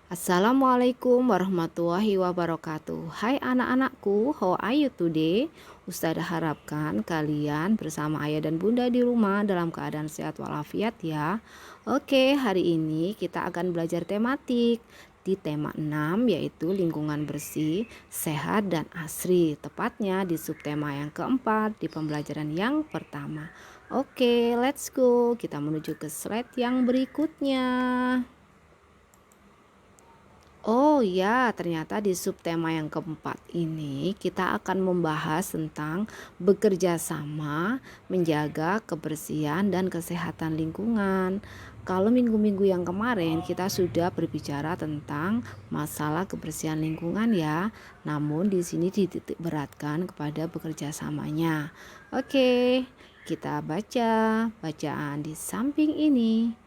Assalamualaikum warahmatullahi wabarakatuh. Hai anak-anakku, how are you today? Ustazah harapkan kalian bersama ayah dan bunda di rumah dalam keadaan sehat walafiat ya. Oke, hari ini kita akan belajar tematik di tema 6 yaitu lingkungan bersih, sehat dan asri. Tepatnya di subtema yang keempat di pembelajaran yang pertama. Oke, let's go. Kita menuju ke slide yang berikutnya. Oh ya, ternyata di subtema yang keempat ini kita akan membahas tentang bekerja sama menjaga kebersihan dan kesehatan lingkungan. Kalau minggu-minggu yang kemarin kita sudah berbicara tentang masalah kebersihan lingkungan ya. Namun di sini dititik beratkan kepada bekerja samanya. Oke, kita baca bacaan di samping ini.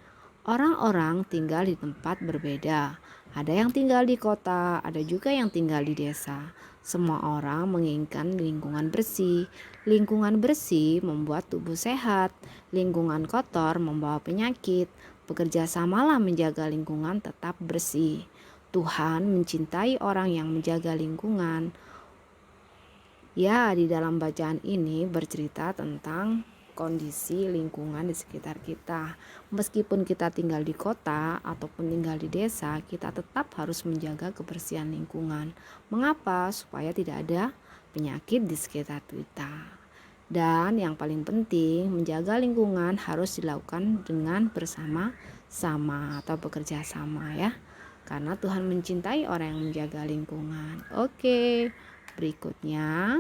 Orang-orang tinggal di tempat berbeda. Ada yang tinggal di kota, ada juga yang tinggal di desa. Semua orang menginginkan lingkungan bersih. Lingkungan bersih membuat tubuh sehat. Lingkungan kotor membawa penyakit. Bekerja samalah menjaga lingkungan tetap bersih. Tuhan mencintai orang yang menjaga lingkungan. Ya, di dalam bacaan ini bercerita tentang kondisi lingkungan di sekitar kita. Meskipun kita tinggal di kota ataupun tinggal di desa, kita tetap harus menjaga kebersihan lingkungan. Mengapa? Supaya tidak ada penyakit di sekitar kita. Dan yang paling penting, menjaga lingkungan harus dilakukan dengan bersama-sama atau bekerja sama ya. Karena Tuhan mencintai orang yang menjaga lingkungan. Oke, berikutnya.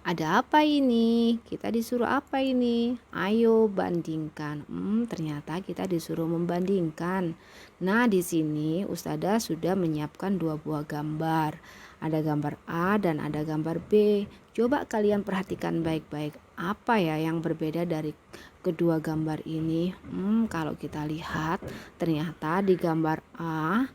Ada apa ini? Kita disuruh apa ini? Ayo bandingkan. Ternyata kita disuruh membandingkan. Nah, di sini Ustazah sudah menyiapkan dua buah gambar. Ada gambar A dan ada gambar B. Coba kalian perhatikan baik-baik. Apa ya yang berbeda dari kedua gambar ini? Kalau kita lihat, ternyata di gambar A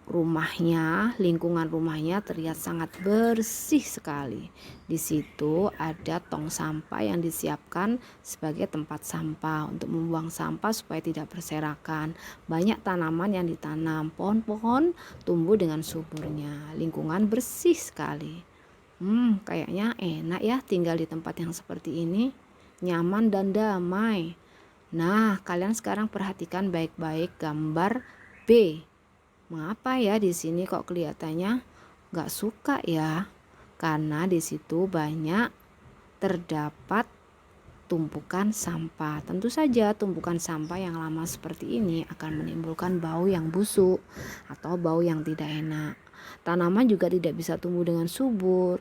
rumahnya, lingkungan rumahnya terlihat sangat bersih sekali. Di situ ada tong sampah yang disiapkan sebagai tempat sampah untuk membuang sampah supaya tidak berserakan. Banyak tanaman yang ditanam, pohon-pohon tumbuh dengan suburnya. Lingkungan bersih sekali. Kayaknya enak ya tinggal di tempat yang seperti ini, nyaman dan damai. Nah, kalian sekarang perhatikan baik-baik gambar B. Mengapa ya di sini kok kelihatannya nggak suka ya? Karena di situ banyak terdapat tumpukan sampah. Tentu saja tumpukan sampah yang lama seperti ini akan menimbulkan bau yang busuk atau bau yang tidak enak. Tanaman juga tidak bisa tumbuh dengan subur.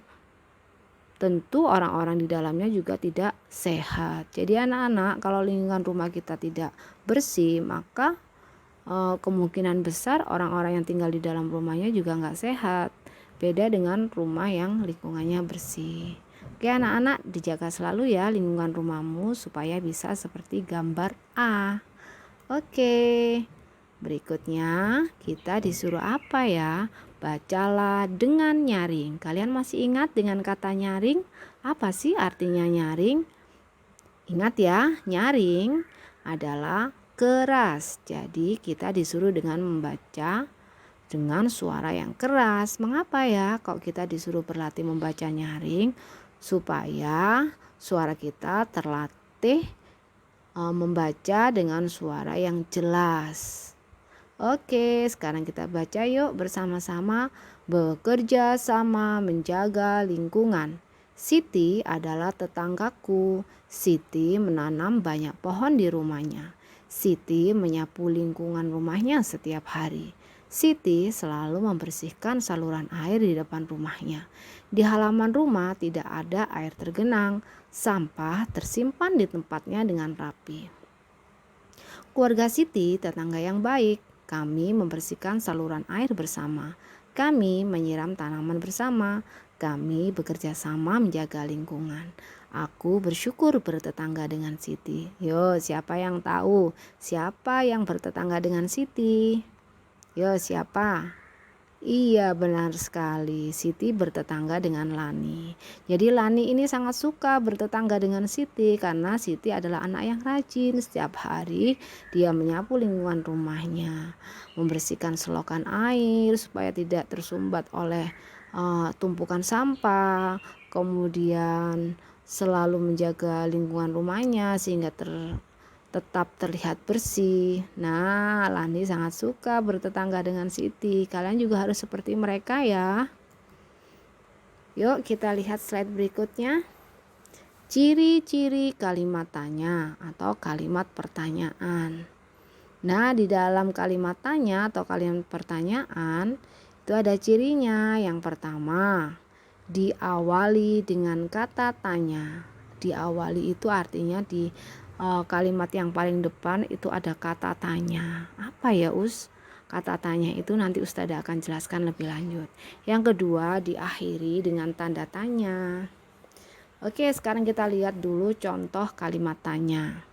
Tentu orang-orang di dalamnya juga tidak sehat. Jadi anak-anak, kalau lingkungan rumah kita tidak bersih, maka kemungkinan besar orang-orang yang tinggal di dalam rumahnya juga nggak sehat. Beda dengan rumah yang lingkungannya bersih. Oke anak-anak, dijaga selalu ya lingkungan rumahmu supaya bisa seperti gambar A. Oke, berikutnya kita disuruh apa ya? Bacalah dengan nyaring. Kalian masih ingat dengan kata nyaring? Apa sih artinya nyaring? Ingat ya, nyaring adalah keras. Jadi kita disuruh dengan membaca dengan suara yang keras. Mengapa ya kok kita disuruh berlatih membaca nyaring? Supaya suara kita terlatih membaca dengan suara yang jelas. Oke, sekarang kita baca yuk bersama-sama. Bekerja sama menjaga lingkungan. Siti adalah tetanggaku. Siti menanam banyak pohon di rumahnya. Siti menyapu lingkungan rumahnya setiap hari. Siti selalu membersihkan saluran air di depan rumahnya. Di halaman rumah tidak ada air tergenang. Sampah tersimpan di tempatnya dengan rapi. Keluarga Siti tetangga yang baik. Kami membersihkan saluran air bersama. Kami menyiram tanaman bersama. Kami bekerja sama menjaga lingkungan. Aku bersyukur bertetangga dengan Siti. Yo, siapa yang tahu? Siapa yang bertetangga dengan Siti? Yo, siapa? Iya, benar sekali. Siti bertetangga dengan Lani. Jadi Lani ini sangat suka bertetangga dengan Siti karena Siti adalah anak yang rajin. Setiap hari dia menyapu lingkungan rumahnya, membersihkan selokan air supaya tidak tersumbat oleh tumpukan sampah. Kemudian selalu menjaga lingkungan rumahnya sehingga tetap terlihat bersih. Nah, Lani sangat suka bertetangga dengan Siti. Kalian juga harus seperti mereka ya. Yuk kita lihat slide berikutnya. Ciri-ciri kalimat tanya atau kalimat pertanyaan. Nah, di dalam kalimat tanya atau kalimat pertanyaan itu ada cirinya. Yang pertama, diawali dengan kata tanya. Diawali itu artinya di kalimat yang paling depan itu ada kata tanya. Apa ya kata tanya itu nanti Ustazah akan jelaskan lebih lanjut. Yang kedua, diakhiri dengan tanda tanya. Oke, sekarang kita lihat dulu contoh kalimat tanya.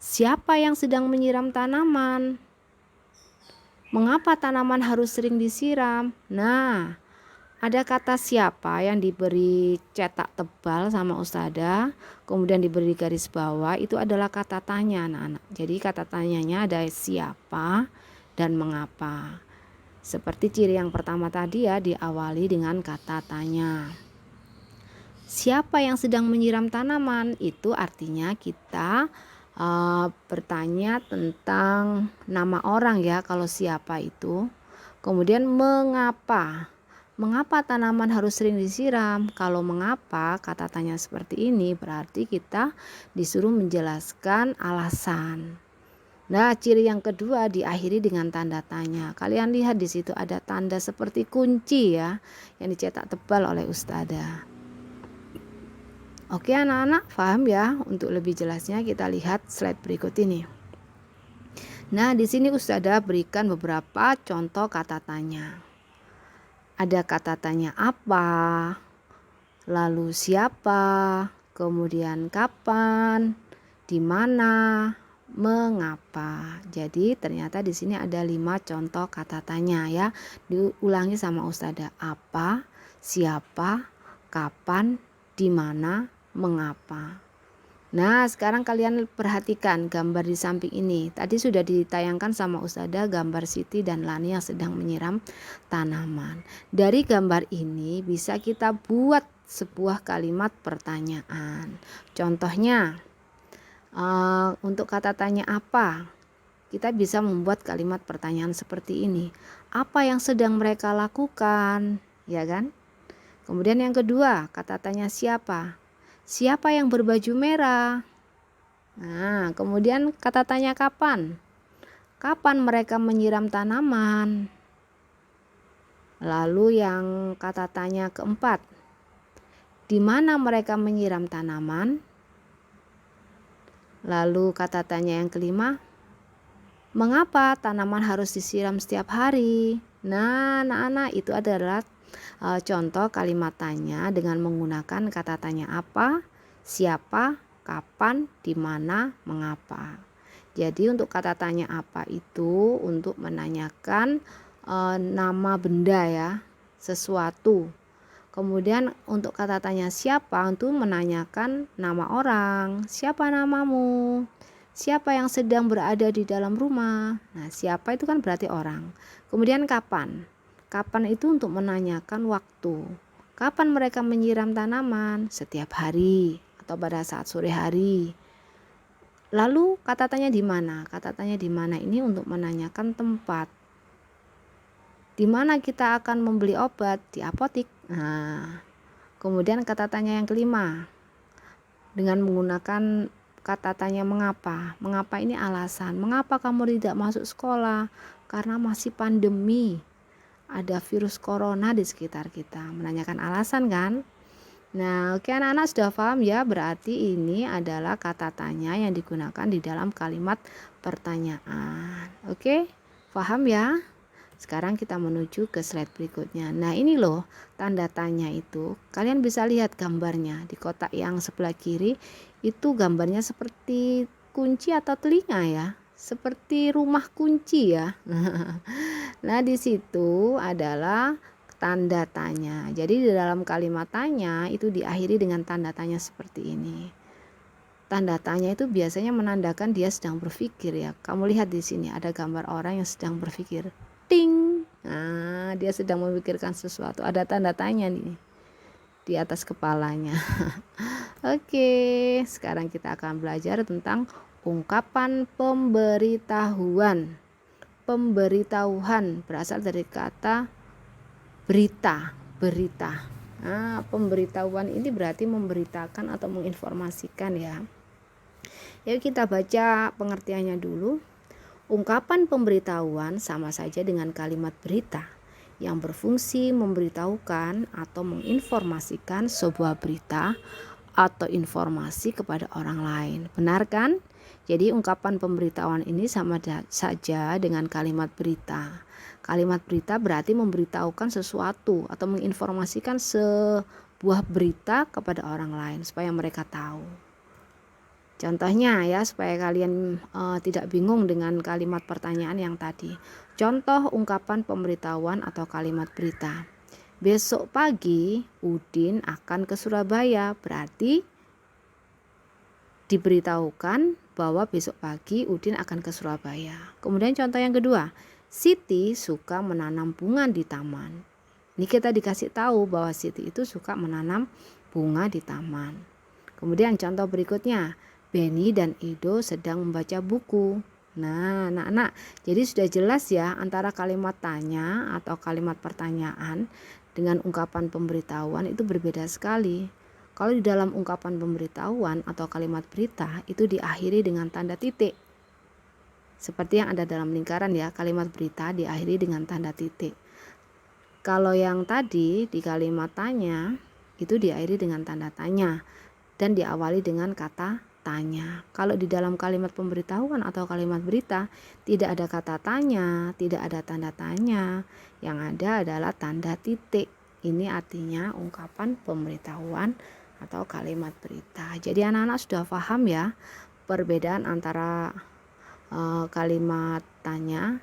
Siapa yang sedang menyiram tanaman? Mengapa tanaman harus sering disiram? Nah, ada kata siapa yang diberi cetak tebal sama Ustazah, kemudian diberi garis bawah, itu adalah kata tanya anak-anak. Jadi kata tanyanya ada siapa dan mengapa. Seperti ciri yang pertama tadi ya, diawali dengan kata tanya. Siapa yang sedang menyiram tanaman? Itu artinya kita bertanya tentang nama orang ya, kalau siapa itu. Kemudian mengapa? Mengapa tanaman harus sering disiram? Kalau mengapa kata tanya seperti ini berarti kita disuruh menjelaskan alasan. Nah, ciri yang kedua diakhiri dengan tanda tanya. Kalian lihat di situ ada tanda seperti kunci ya yang dicetak tebal oleh Ustazah. Oke anak-anak, paham ya? Untuk lebih jelasnya kita lihat slide berikut ini. Nah, di sini Ustazah berikan beberapa contoh kata tanya. Ada kata tanya apa, lalu siapa, kemudian kapan, di mana, mengapa. Jadi ternyata di sini ada 5 contoh kata tanya ya. Diulangi sama Ustazah. Apa, siapa, kapan, di mana, mengapa. Nah, sekarang kalian perhatikan gambar di samping ini. Tadi sudah ditayangkan sama Ustazah gambar Siti dan Lani yang sedang menyiram tanaman. Dari gambar ini bisa kita buat sebuah kalimat pertanyaan. Contohnya, untuk kata tanya apa, kita bisa membuat kalimat pertanyaan seperti ini. Apa yang sedang mereka lakukan? Ya kan? Kemudian yang kedua, kata tanya siapa? Siapa yang berbaju merah? Nah, kemudian kata tanya kapan? Kapan mereka menyiram tanaman? Lalu yang kata tanya keempat, di mana mereka menyiram tanaman? Lalu kata tanya yang kelima, mengapa tanaman harus disiram setiap hari? Nah, anak-anak, itu adalah contoh kalimat tanya dengan menggunakan kata tanya apa, siapa, kapan, di mana, mengapa. Jadi untuk kata tanya apa itu untuk menanyakan nama benda ya, sesuatu. Kemudian untuk kata tanya siapa untuk menanyakan nama orang. Siapa namamu? Siapa yang sedang berada di dalam rumah? Nah, siapa itu kan berarti orang. Kemudian kapan? Kapan itu untuk menanyakan waktu. Kapan mereka menyiram tanaman? Setiap hari atau pada saat sore hari. Lalu kata tanya di mana? Kata tanya di mana ini untuk menanyakan tempat. Di mana kita akan membeli obat? Di apotik. Nah, kemudian kata tanya yang kelima dengan menggunakan kata tanya mengapa. Mengapa ini alasan. Mengapa kamu tidak masuk sekolah? Karena masih pandemi. Ada virus corona di sekitar kita. Menanyakan alasan kan? Nah, oke anak-anak sudah paham ya, berarti ini adalah kata tanya yang digunakan di dalam kalimat pertanyaan. Oke, paham ya? Sekarang kita menuju ke slide berikutnya. Nah, ini loh tanda tanya itu. Kalian bisa lihat gambarnya di kotak yang sebelah kiri itu gambarnya seperti kunci atau telinga ya. Seperti rumah kunci ya. Nah, di situ adalah tanda tanya. Jadi di dalam kalimat tanya itu diakhiri dengan tanda tanya seperti ini. Tanda tanya itu biasanya menandakan dia sedang berpikir ya. Kamu lihat di sini ada gambar orang yang sedang berpikir. Ting. Nah, dia sedang memikirkan sesuatu. Ada tanda tanya nih di atas kepalanya. Oke, sekarang kita akan belajar tentang ungkapan pemberitahuan. Pemberitahuan berasal dari kata berita. Nah, pemberitahuan ini berarti memberitakan atau menginformasikan ya. Yuk kita baca pengertiannya dulu. Ungkapan pemberitahuan sama saja dengan kalimat berita yang berfungsi memberitahukan atau menginformasikan sebuah berita atau informasi kepada orang lain. Benar kan? Jadi ungkapan pemberitahuan ini sama saja dengan kalimat berita. Kalimat berita berarti memberitahukan sesuatu atau menginformasikan sebuah berita kepada orang lain supaya mereka tahu. Contohnya ya, supaya kalian tidak bingung dengan kalimat pertanyaan yang tadi. Contoh ungkapan pemberitahuan atau kalimat berita. Besok pagi Udin akan ke Surabaya, berarti diberitahukan bahwa besok pagi Udin akan ke Surabaya. Kemudian contoh yang kedua, Siti suka menanam bunga di taman. Ini kita dikasih tahu bahwa Siti itu suka menanam bunga di taman. Kemudian contoh berikutnya, Benny dan Edo sedang membaca buku. Nah, anak-anak, jadi sudah jelas ya antara kalimat tanya atau kalimat pertanyaan dengan ungkapan pemberitahuan itu berbeda sekali. Kalau di dalam ungkapan pemberitahuan atau kalimat berita itu diakhiri dengan tanda titik. Seperti yang ada dalam lingkaran ya, kalimat berita diakhiri dengan tanda titik. Kalau yang tadi di kalimat tanya itu diakhiri dengan tanda tanya dan diawali dengan kata tanya. Kalau di dalam kalimat pemberitahuan atau kalimat berita tidak ada kata tanya, tidak ada tanda tanya, yang ada adalah tanda titik. Ini artinya ungkapan pemberitahuan atau kalimat berita. Jadi anak-anak sudah paham ya perbedaan antara kalimat tanya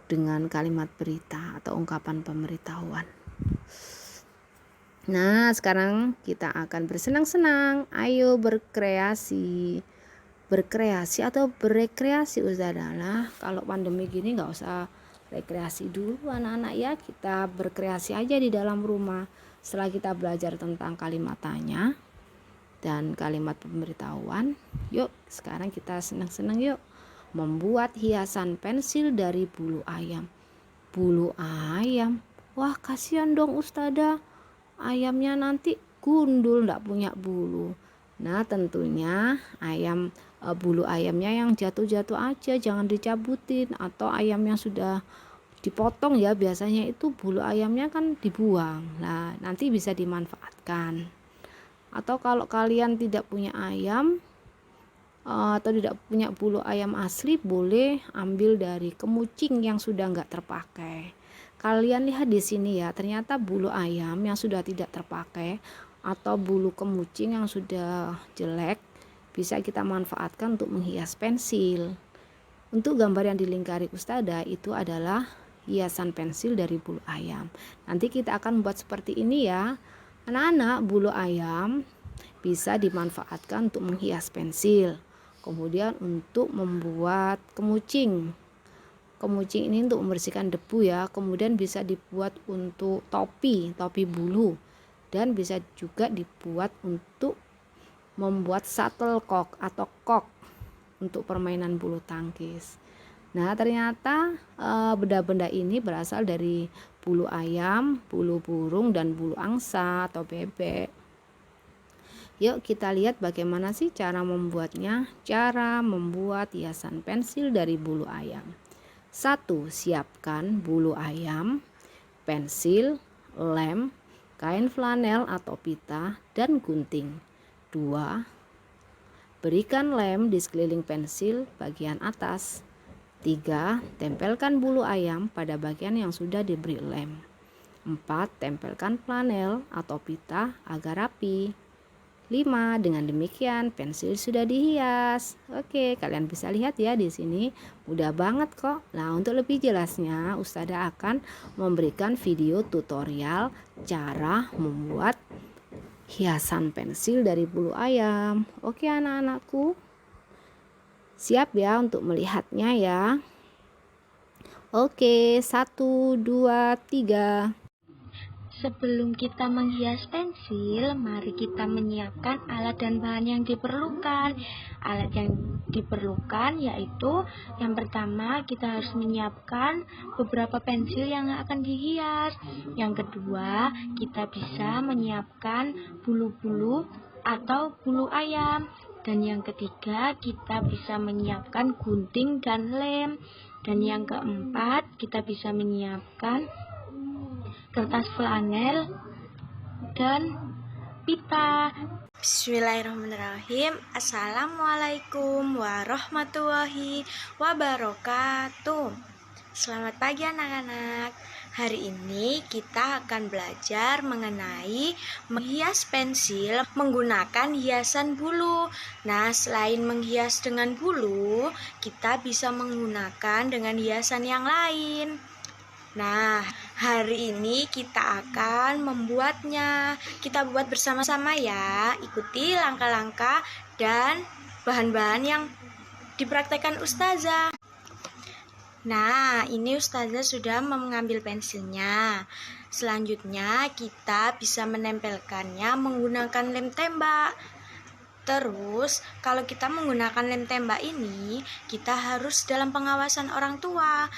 dengan kalimat berita atau ungkapan pemberitahuan. Nah, sekarang kita akan bersenang-senang. Ayo berkreasi. Berkreasi atau berekreasi adalah kalau pandemi gini nggak usah rekreasi dulu anak-anak ya. Kita berkreasi aja di dalam rumah. Setelah kita belajar tentang kalimat tanya dan kalimat pemberitahuan, yuk sekarang kita senang-senang yuk. Membuat hiasan pensil dari bulu ayam. Bulu ayam? Wah, kasihan dong Ustadzah. Ayamnya nanti gundul, enggak punya bulu. Nah, tentunya bulu ayamnya yang jatuh-jatuh aja, jangan dicabutin. Atau ayam yang sudah dipotong ya, biasanya itu bulu ayamnya kan dibuang. Nah, nanti bisa dimanfaatkan. Atau kalau kalian tidak punya ayam atau tidak punya bulu ayam asli, boleh ambil dari kemucing yang sudah enggak terpakai. Kalian lihat di sini ya, ternyata bulu ayam yang sudah tidak terpakai atau bulu kemucing yang sudah jelek bisa kita manfaatkan untuk menghias pensil. Untuk gambar yang dilingkari Ustadzah itu adalah hiasan pensil dari bulu ayam. Nanti kita akan buat seperti ini ya. Anak-anak, bulu ayam bisa dimanfaatkan untuk menghias pensil. Kemudian untuk membuat kemucing. Kemucing ini untuk membersihkan debu ya. Kemudian bisa dibuat untuk topi bulu. Dan bisa juga dibuat untuk membuat shuttlecock atau kok untuk permainan bulu tangkis. Nah, ternyata benda-benda ini berasal dari bulu ayam, bulu burung, dan bulu angsa atau bebek. Yuk kita lihat bagaimana sih cara membuatnya. Cara membuat hiasan pensil dari bulu ayam. 1. Siapkan bulu ayam, pensil, lem, kain flanel atau pita, dan gunting. 2. Berikan lem di sekeliling pensil bagian atas. 3. Tempelkan bulu ayam pada bagian yang sudah diberi lem. 4. Tempelkan flanel atau pita agar rapi. 5. Dengan demikian pensil sudah dihias. Oke, kalian bisa lihat ya di sini mudah banget kok. Nah, untuk lebih jelasnya Ustazah akan memberikan video tutorial cara membuat hiasan pensil dari bulu ayam. Oke anak-anakku, siap ya untuk melihatnya ya. Oke, 1, 2, 3. Sebelum kita menghias pensil, mari kita menyiapkan alat dan bahan yang diperlukan. Alat yang diperlukan yaitu yang pertama kita harus menyiapkan beberapa pensil yang akan dihias. Yang kedua, kita bisa menyiapkan bulu-bulu atau bulu ayam. Dan yang ketiga, kita bisa menyiapkan gunting dan lem. Dan yang keempat, kita bisa menyiapkan kertas flanel dan pita. Bismillahirrahmanirrahim. Assalamualaikum warahmatullahi wabarakatuh. Selamat pagi anak-anak. Hari ini kita akan belajar mengenai menghias pensil menggunakan hiasan bulu. Nah, selain menghias dengan bulu, kita bisa menggunakan dengan hiasan yang lain. Nah, hari ini kita akan membuatnya. Kita buat bersama-sama ya. Ikuti langkah-langkah dan bahan-bahan yang dipraktekkan Ustazah. Nah, ini Ustazah sudah mengambil pensilnya. Selanjutnya kita bisa menempelkannya menggunakan lem tembak. Terus, kalau kita menggunakan lem tembak ini, kita harus dalam pengawasan orang tua.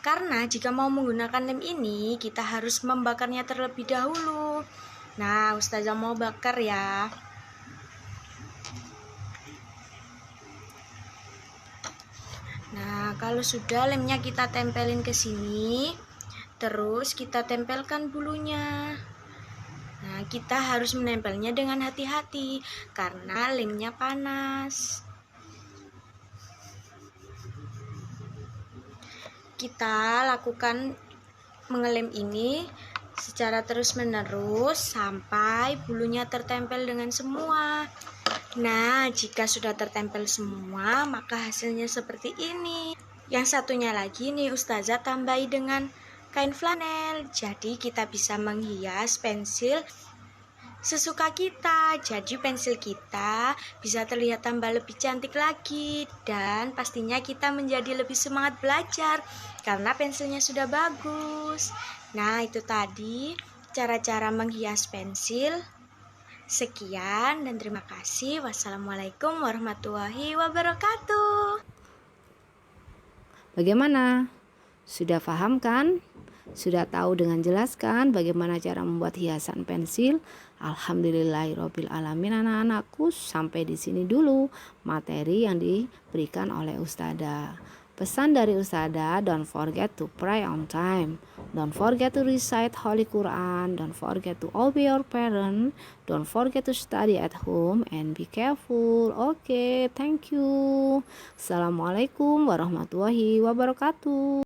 Karena jika mau menggunakan lem ini, kita harus membakarnya terlebih dahulu. Nah, Ustazah mau bakar ya. Nah, kalau sudah lemnya kita tempelin ke sini, terus kita tempelkan bulunya. Nah, kita harus menempelnya dengan hati-hati karena lemnya panas. Kita lakukan mengelem ini secara terus-menerus sampai bulunya tertempel dengan semua. Nah, jika sudah tertempel semua, maka hasilnya seperti ini. Yang satunya lagi nih Ustazah tambahi dengan kain flanel. Jadi kita bisa menghias pensil sesuka kita. Jadi pensil kita bisa terlihat tambah lebih cantik lagi. Dan pastinya kita menjadi lebih semangat belajar karena pensilnya sudah bagus. Nah, itu tadi cara-cara menghias pensil. Sekian dan terima kasih. Wassalamualaikum warahmatullahi wabarakatuh. Bagaimana? Sudah paham kan? Sudah tahu dengan jelas kan bagaimana cara membuat hiasan pensil? Alhamdulillahirabbil alamin anak-anakku, sampai di sini dulu materi yang diberikan oleh Ustazah. Pesan dari Ustazah, don't forget to pray on time. Don't forget to recite Holy Quran. Don't forget to obey your parents. Don't forget to study at home and be careful. Okay, thank you. Assalamualaikum warahmatullahi wabarakatuh.